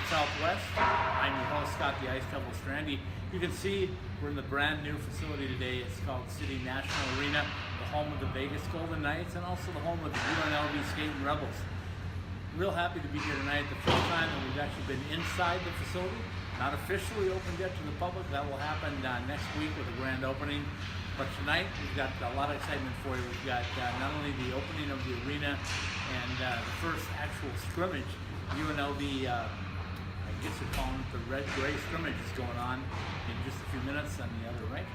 Southwest. I'm your host, Scott the Ice Devil Strandy. You can see we're in the brand new facility today. It's called City National Arena, the home of the Vegas Golden Knights and also the home of the UNLV Skating Rebels. Real happy to be here tonight. The first time that we've actually been inside the facility, not officially opened yet to the public. That will happen next week with a grand opening. But tonight we've got a lot of excitement for you. We've got not only the opening of the arena and the first actual scrimmage, UNLV, I guess you're calling it the red-gray scrimmage is going on in just a few minutes on the other rink.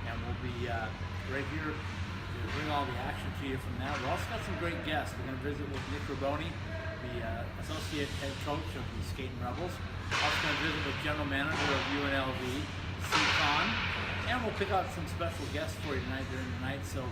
And we'll be right here to bring all the action to you from that. We've also got some great guests. We're going to visit with Nick Raboni, the associate head coach of the Skating Rebels. Also going to visit with general manager of UNLV, Steve Kahn. And we'll pick out some special guests for you tonight during the night. So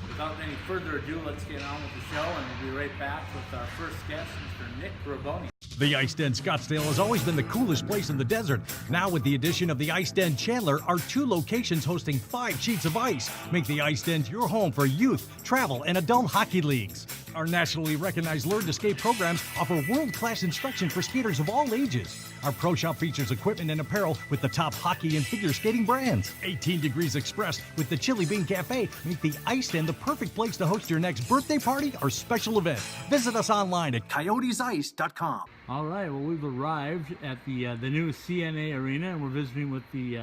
without any further ado, let's get on with the show, and we'll be right back with our first guest, Mr. Nick Raboni. The Ice Den Scottsdale has always been the coolest place in the desert. Now with the addition of the Ice Den Chandler, our 2 locations hosting 5 sheets of ice make the Ice Den your home for youth, travel, and adult hockey leagues. Our nationally recognized Learn to Skate programs offer world-class instruction for skaters of all ages. Our pro shop features equipment and apparel with the top hockey and figure skating brands. 18 Degrees Express with the Chili Bean Cafe make the Ice Den the perfect place to host your next birthday party or special event. Visit us online at coyotesice.com. All right, well, we've arrived at the new CNA Arena, and we're visiting with the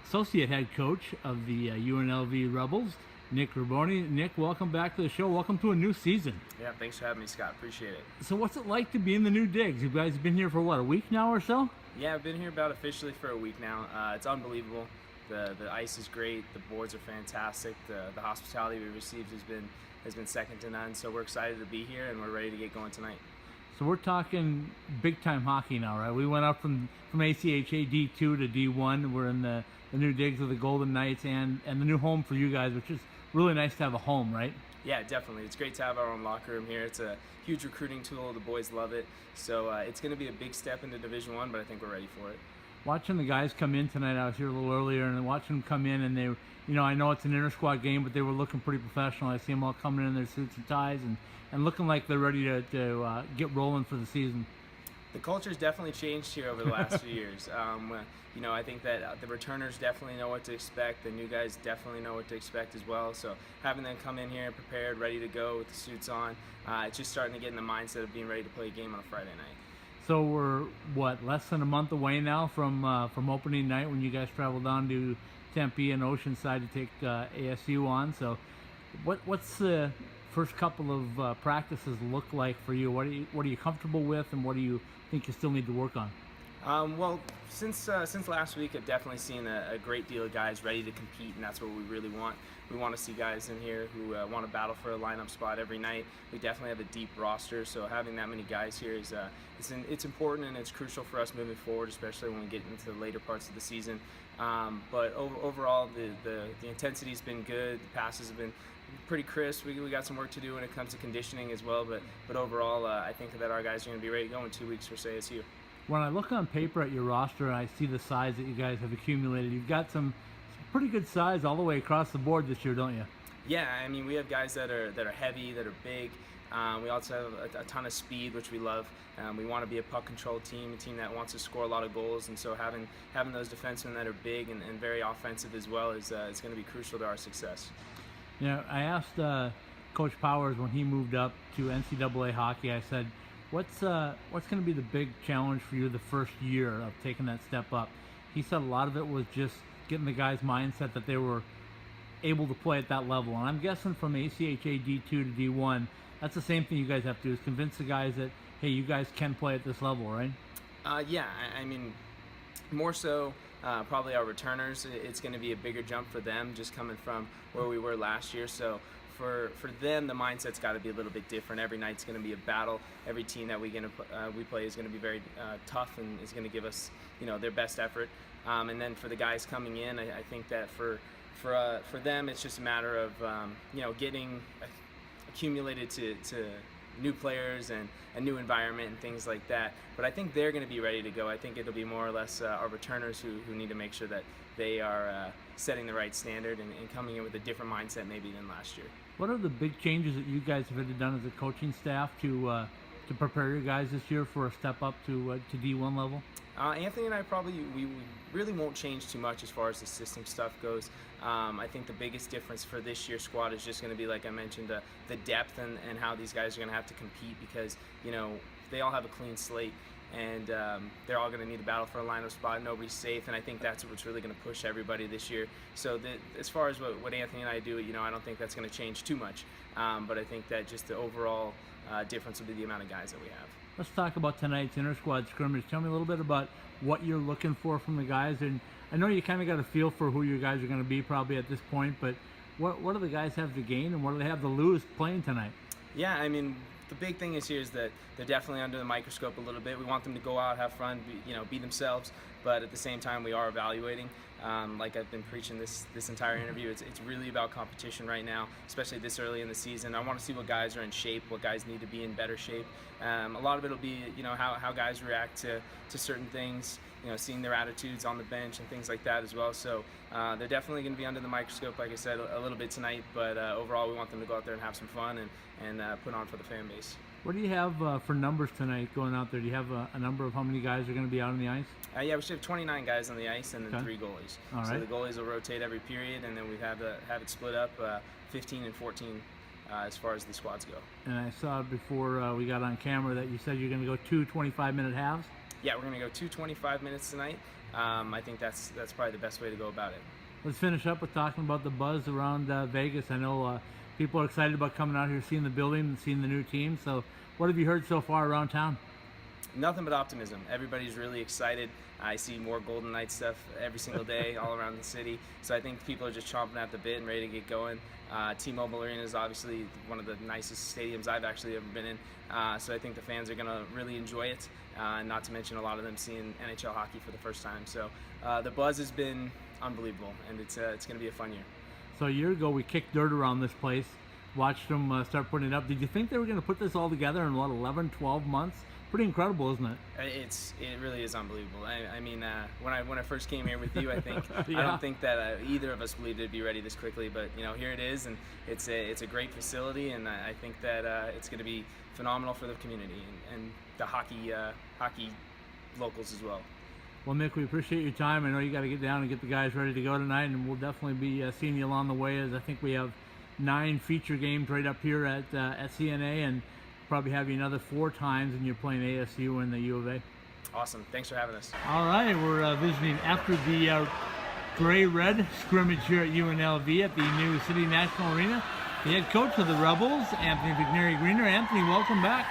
associate head coach of the UNLV Rebels, Nick Raboni. Nick, welcome back to the show. Welcome to a new season. Yeah, thanks for having me, Scott. Appreciate it. So what's it like to be in the new digs? You guys have been here for, what, a week now or so? Yeah, I've been here about officially for a week now. It's unbelievable. The ice is great. The boards are fantastic. The hospitality we received has been second to none. So we're excited to be here, and we're ready to get going tonight. So we're talking big-time hockey now, right? We went up from ACHA D2 to D1. We're in the new digs of the Golden Knights and the new home for you guys, which is really nice to have a home, right? Yeah, definitely. It's great to have our own locker room here. It's a huge recruiting tool. The boys love it. So it's going to be a big step into Division I, but I think we're ready for it. Watching the guys come in tonight, I was here a little earlier, and watching them come in, and they, I know it's an inter-squad game, but they were looking pretty professional. I see them all coming in their suits and ties and looking like they're ready to get rolling for the season. The culture's definitely changed here over the last few years. I think that the returners definitely know what to expect. The new guys definitely know what to expect as well. So having them come in here prepared, ready to go with the suits on, it's just starting to get in the mindset of being ready to play a game on a Friday night. So we're, less than a month away now from opening night when you guys travel down to Tempe and Oceanside to take ASU on. So what's the first couple of practices look like for you? What are you comfortable with, and what do you think you still need to work on? Well, since last week, I've definitely seen a great deal of guys ready to compete, and that's what we really want. We want to see guys in here who want to battle for a lineup spot every night. We definitely have a deep roster, so having that many guys here is it's important and it's crucial for us moving forward, especially when we get into the later parts of the season. But overall, the intensity's been good. The passes have been pretty crisp. We got some work to do when it comes to conditioning as well, but overall, I think that our guys are going to be ready to go in 2 weeks for ASU. When I look on paper at your roster and I see the size that you guys have accumulated, you've got some pretty good size all the way across the board this year, don't you? Yeah, I mean, we have guys that are heavy, that are big. We also have a ton of speed, which we love. We want to be a puck control team, a team that wants to score a lot of goals, and so having those defensemen that are big and very offensive as well is going to be crucial to our success. I asked Coach Powers when he moved up to NCAA hockey, I said, what's going to be the big challenge for you the first year of taking that step up? He said a lot of it was just getting the guys' mindset that they were able to play at that level. And I'm guessing from ACHA D2 to D1, that's the same thing you guys have to do, is convince the guys that, hey, you guys can play at this level, right? Yeah, I mean, more so probably our returners. It's going to be a bigger jump for them just coming from where we were last year. So for them, the mindset's got to be a little bit different. Every night's going to be a battle. Every team that we play is going to be very tough and is going to give us their best effort. And then for the guys coming in, I think that for them, it's just a matter of getting accumulated to new players and a new environment and things like that. But I think they're going to be ready to go. I think it'll be more or less our returners who need to make sure that they are setting the right standard and coming in with a different mindset maybe than last year. What are the big changes that you guys have had done as a coaching staff to to prepare your guys this year for a step up to D1 level? Anthony and I we really won't change too much as far as the system stuff goes. I think the biggest difference for this year's squad is just going to be, like I mentioned, the depth and how these guys are going to have to compete, because they all have a clean slate, and they're all going to need a battle for a lineup spot. Nobody's safe, and I think that's what's really going to push everybody this year. So as far as what Anthony and I do, I don't think that's going to change too much. But I think that just the overall difference will be the amount of guys that we have. Let's talk about tonight's inter-squad scrimmage. Tell me a little bit about what you're looking for from the guys. And I know you kind of got a feel for who your guys are going to be probably at this point, but what do the guys have to gain and what do they have to lose playing tonight? Yeah, I mean, the big thing is that they're definitely under the microscope a little bit. We want them to go out, have fun, be themselves, but at the same time we are evaluating. Like I've been preaching this entire interview, it's really about competition right now, especially this early in the season. I want to see what guys are in shape, what guys need to be in better shape. A lot of it will be, how guys react to certain things, seeing their attitudes on the bench and things like that as well. So they're definitely going to be under the microscope, like I said, a little bit tonight, but overall we want them to go out there and have some fun and put on for the fan base. What do you have for numbers tonight going out there? Do you have a number of how many guys are going to be out on the ice? Yeah, we should have 29 guys on the ice and then 3 goalies. All right. So the goalies will rotate every period, and then we have it split up 15 and 14 as far as the squads go. And I saw before we got on camera that you said you're going to go 2 25-minute halves? Yeah, we're going to go 2 25 minutes tonight. I think that's probably the best way to go about it. Let's finish up with talking about the buzz around Vegas. I know people are excited about coming out here, seeing the building and seeing the new team. So what have you heard so far around town? Nothing but optimism. Everybody's really excited. I see more Golden Knights stuff every single day all around the city. So I think people are just chomping at the bit and ready to get going. T-Mobile Arena is obviously one of the nicest stadiums I've actually ever been in. So I think the fans are going to really enjoy it. Not to mention a lot of them seeing NHL hockey for the first time. So the buzz has been unbelievable, and it's going to be a fun year. So a year ago we kicked dirt around this place, watched them start putting it up. Did you think they were going to put this all together in, 11, 12 months? Pretty incredible, isn't it? It really is unbelievable. I mean, when I first came here with you, I think Yeah. I don't think that either of us believed it'd be ready this quickly. But here it is, and it's a great facility, and I think that it's going to be phenomenal for the community and the hockey locals as well. Well, Mick, we appreciate your time. I know you got to get down and get the guys ready to go tonight, and we'll definitely be seeing you along the way. As I think we have 9 feature games right up here at CNA, and probably have you another 4 times, and you're playing ASU and the U of A. Awesome. Thanks for having us. All right, we're visiting after the gray-red scrimmage here at UNLV at the new City National Arena. The head coach of the Rebels, Anthony Vigneri-Greener. Anthony, welcome back.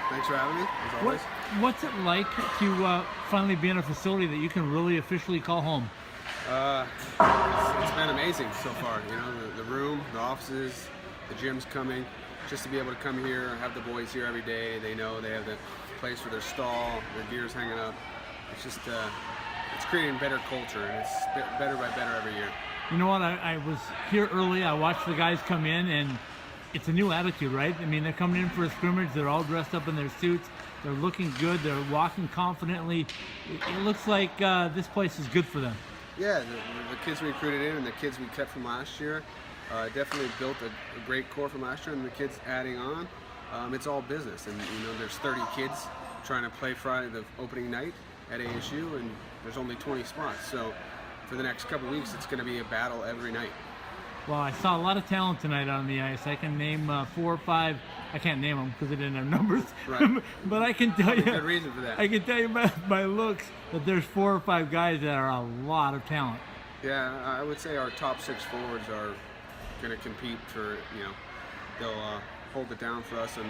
Thanks for having me, as always. What's it like to finally be in a facility that you can really officially call home? It's been amazing so far. The room, the offices, the gym's coming. Just to be able to come here, have the boys here every day. They know they have the place for their stall, their gear's hanging up. It's just, it's creating better culture, and it's better by better every year. You know what? I was here early. I watched the guys come in, and it's a new attitude, right? I mean, they're coming in for a scrimmage. They're all dressed up in their suits. They're looking good. They're walking confidently. It looks like this place is good for them. Yeah, the kids we recruited in and the kids we kept from last year definitely built a great core from last year, and the kids adding on, it's all business. And there's 30 kids trying to play Friday, the opening night at ASU, and there's only 20 spots. So for the next couple weeks, it's going to be a battle every night. Well, I saw a lot of talent tonight on the ice. I can name 4 or 5. I can't name them because they didn't have numbers. Right. But I can tell you. Good reason for that. I can tell you by looks that there's 4 or 5 guys that are a lot of talent. Yeah, I would say our top 6 forwards are going to compete for, they'll hold it down for us and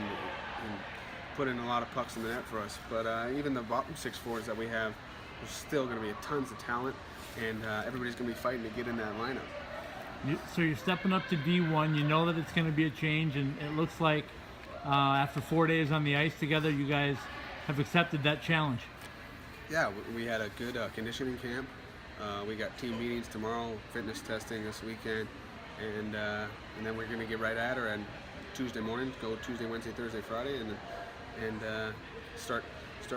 put in a lot of pucks in the net for us. But even the bottom 6 forwards that we have, there's still going to be tons of talent, and everybody's going to be fighting to get in that lineup. So you're stepping up to D1. You know that it's going to be a change, and it looks like after 4 days on the ice together, you guys have accepted that challenge. Yeah, we had a good conditioning camp. We got team meetings tomorrow, fitness testing this weekend, and then we're going to get right at her and Tuesday morning, go Tuesday, Wednesday, Thursday, Friday, and start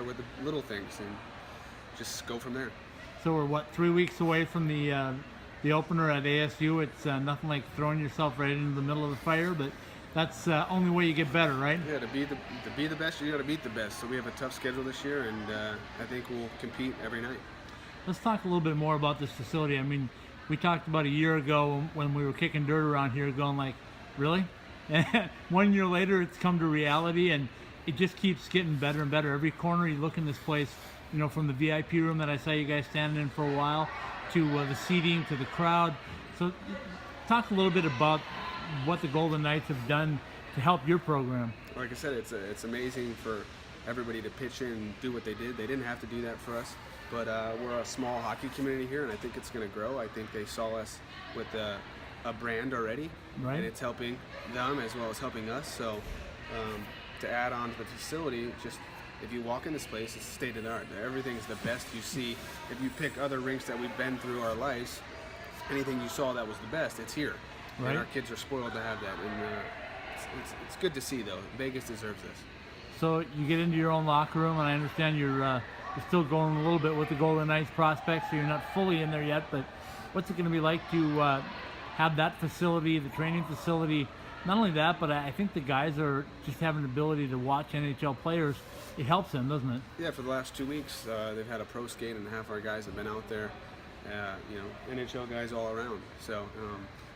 with the little things and just go from there. So we're 3 weeks away from the opener at ASU. It's nothing like throwing yourself right into the middle of the fire, but that's the only way you get better, right? Yeah, to be the best, you got to beat the best. So we have a tough schedule this year, and I think we'll compete every night. Let's talk a little bit more about this facility. I mean, we talked about a year ago when we were kicking dirt around here, going like, really? And 1 year later, it's come to reality, and it just keeps getting better and better. Every corner you look in this place, you know, from the VIP room that I saw you guys standing in for a while, to the seating, to the crowd. So talk a little bit about what the Golden Knights have done to help your program. Like I said, it's amazing for everybody to pitch in and do what they did. They didn't have to do that for us, but we're a small hockey community here, and I think it's going to grow. I think they saw us with a brand already, right, and it's helping them as well as helping us. So to add on to the facility, just if you walk in this place, it's state of the art. Everything's the best you see. If you pick other rinks that we've been through our lives, anything you saw that was the best, it's here. Right. And our kids are spoiled to have that, and it's good to see though. Vegas deserves this. So you get into your own locker room, and I understand you're still going a little bit with the Golden Knights prospects, so you're not fully in there yet, but what's it going to be like to have that facility, the training facility? Not only that, but I think the guys are just having the ability to watch NHL players. It helps them, doesn't it? Yeah, for the last 2 weeks, they've had a pro skate, and half our guys have been out there. You know, NHL guys all around. So,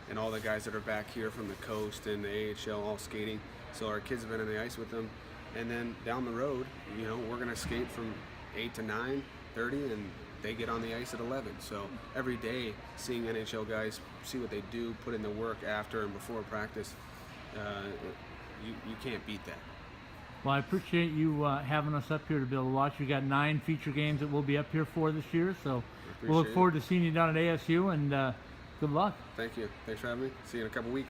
and all the guys that are back here from the coast and the AHL all skating. So our kids have been on the ice with them. And then down the road, you know, we're going to skate from 8 to 9, 30, and they get on the ice at 11. So every day, seeing NHL guys see what they do, put in the work after and before practice, you can't beat that. Well, I appreciate you having us up here to be able to watch. We got 9 feature games that we'll be up here for this year, so we'll look forward to seeing you down at ASU, and good luck. Thank you. Thanks for having me. See you in a couple weeks.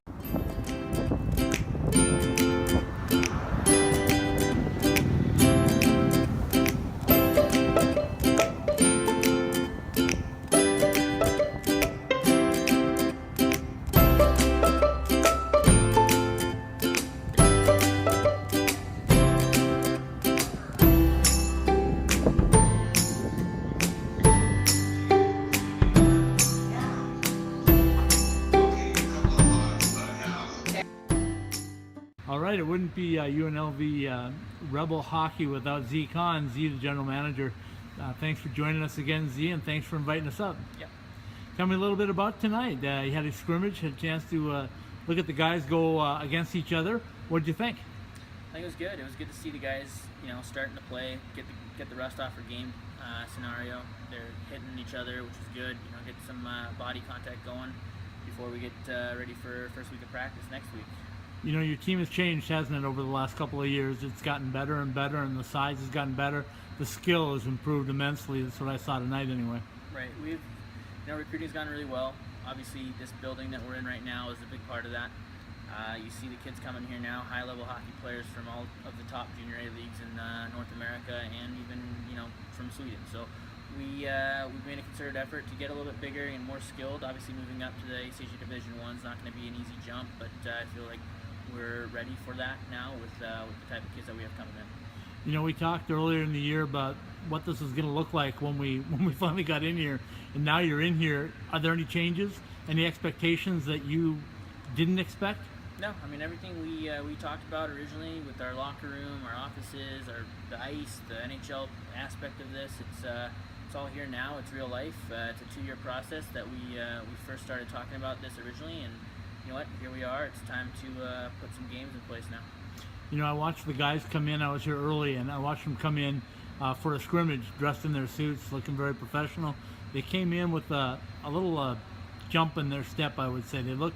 All right, it wouldn't be UNLV Rebel Hockey without Z Kahn, Z, the general manager. Thanks for joining us again, Z, and thanks for inviting us up. Yep. Tell me a little bit about tonight. You had a scrimmage, had a chance to look at the guys go against each other. What did you think? I think it was good. It was good to see the guys, you know, starting to play, get the rust off their game scenario. They're hitting each other, which is good. You know, get some body contact going before we get ready for first week of practice next week. You know, your team has changed, hasn't it, over the last couple of years? It's gotten better and better, and the size has gotten better. The skill has improved immensely. That's what I saw tonight, anyway. Right. Recruiting's gone really well. Obviously, this building that we're in right now is a big part of that. You see the kids coming here now, high-level hockey players from all of the top junior A leagues in North America, and even, you know, from Sweden. So we've made a concerted effort to get a little bit bigger and more skilled. Obviously, moving up to the ACHA Division I is not going to be an easy jump, but I feel like we're ready for that now with the type of kids that we have coming in. You know, we talked earlier in the year about what this was going to look like when we finally got in here, and now you're in here. Are there any changes, any expectations that you didn't expect? No, I mean, everything we talked about originally with our locker room, our offices, the ice, the NHL aspect of this, it's all here now. It's real life. It's a 2-year process that we first started talking about this originally, and you know what? Here we are. It's time to put some games in place now. You know, I watched the guys come in. I was here early, and I watched them come in for a scrimmage, dressed in their suits, looking very professional. They came in with a little jump in their step, I would say. They looked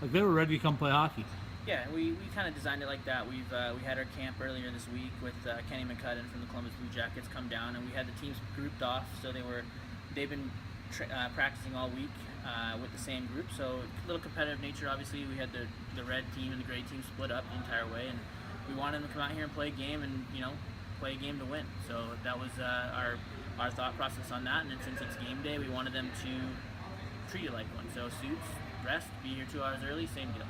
like they were ready to come play hockey. Yeah, we kind of designed it like that. We had our camp earlier this week with Kenny McCudden from the Columbus Blue Jackets come down, and we had the teams grouped off, so they've been practicing all week with the same group. So a little competitive nature. Obviously, we had the red team and the gray team split up the entire way, and we wanted them to come out here and play a game, and you know, play a game to win. So that was our thought process on that. And then since it's game day, we wanted them to treat it like one. So suits, rest, be here 2 hours early, same deal.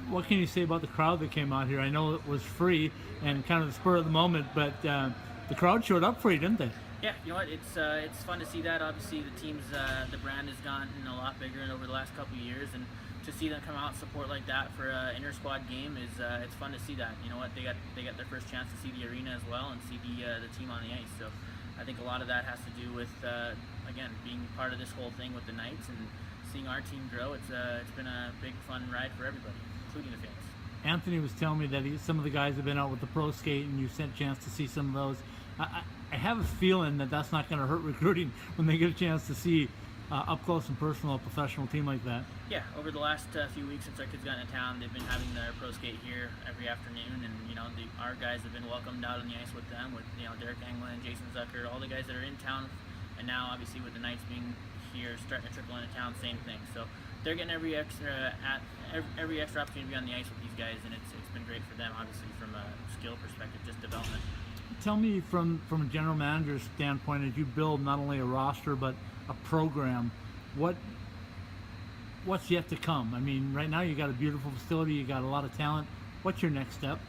What can you say about the crowd that came out here? I know it was free and kind of the spur of the moment, but the crowd showed up for you, didn't they? Yeah, you know what? It's fun to see that. Obviously, the brand has gotten a lot bigger over the last couple of years, and to see them come out and support like that for an inter squad game is it's fun to see that. You know what? They got their first chance to see the arena as well and see the team on the ice. So I think a lot of that has to do with again being part of this whole thing with the Knights and seeing our team grow. It's been a big fun ride for everybody, including the fans. Anthony was telling me that some of the guys have been out with the pro skate, and you sent a chance to see some of those. I have a feeling that that's not going to hurt recruiting when they get a chance to see up close and personal a professional team like that. Yeah, over the last few weeks since our kids got into town, they've been having their pro skate here every afternoon, and you know our guys have been welcomed out on the ice with them, with Derek Anglin, Jason Zucker, all the guys that are in town, and now obviously with the Knights being here, starting to trickle into town, same thing. So they're getting every extra opportunity to be on the ice with these guys, and it's been great for them, obviously from a skill perspective, just development. Tell me from a general manager's standpoint, as you build not only a roster but a program, what's yet to come? I mean, right now you got a beautiful facility, you got a lot of talent. What's your next step?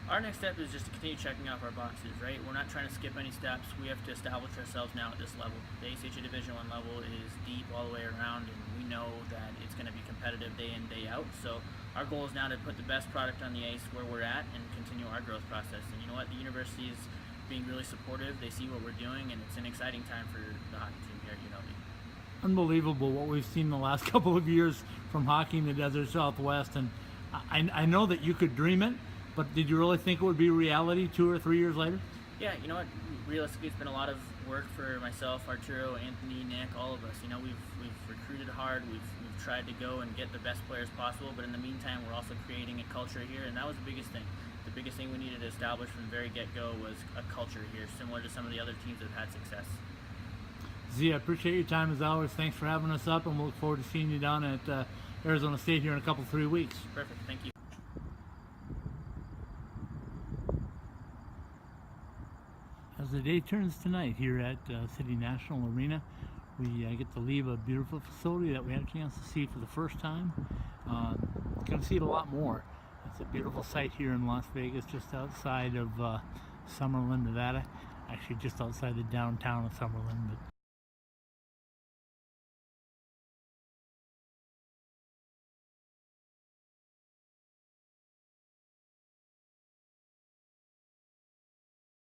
Our next step is just to continue checking off our boxes, right? We're not trying to skip any steps. We have to establish ourselves now at this level. The ACHA Division I level is deep all the way around, and we know that it's going to be competitive day in, day out. So our goal is now to put the best product on the ice where we're at and continue our growth process. And you know what? The university is being really supportive. They see what we're doing, and it's an exciting time for the hockey team here at UNLV. Unbelievable what we've seen the last couple of years from hockey in the Desert Southwest, and I know that you could dream it, but did you really think it would be reality 2 or 3 years later? Yeah, you know what? Realistically, it's been a lot of work for myself, Arturo, Anthony, Nick, all of us. You know, we've recruited hard. We've tried to go and get the best players possible, but in the meantime, we're also creating a culture here, and that was the biggest thing. The biggest thing we needed to establish from the very get-go was a culture here, similar to some of the other teams that have had success. Z, I appreciate your time as always. Thanks for having us up, and we'll look forward to seeing you down at Arizona State here in a couple, 3 weeks. Perfect. Thank you. As the day turns tonight here at City National Arena, we get to leave a beautiful facility that we had a chance to see for the first time. Going to see it a lot more. It's a beautiful site here in Las Vegas, just outside of Summerlin, Nevada. Actually, just outside the downtown of Summerlin. But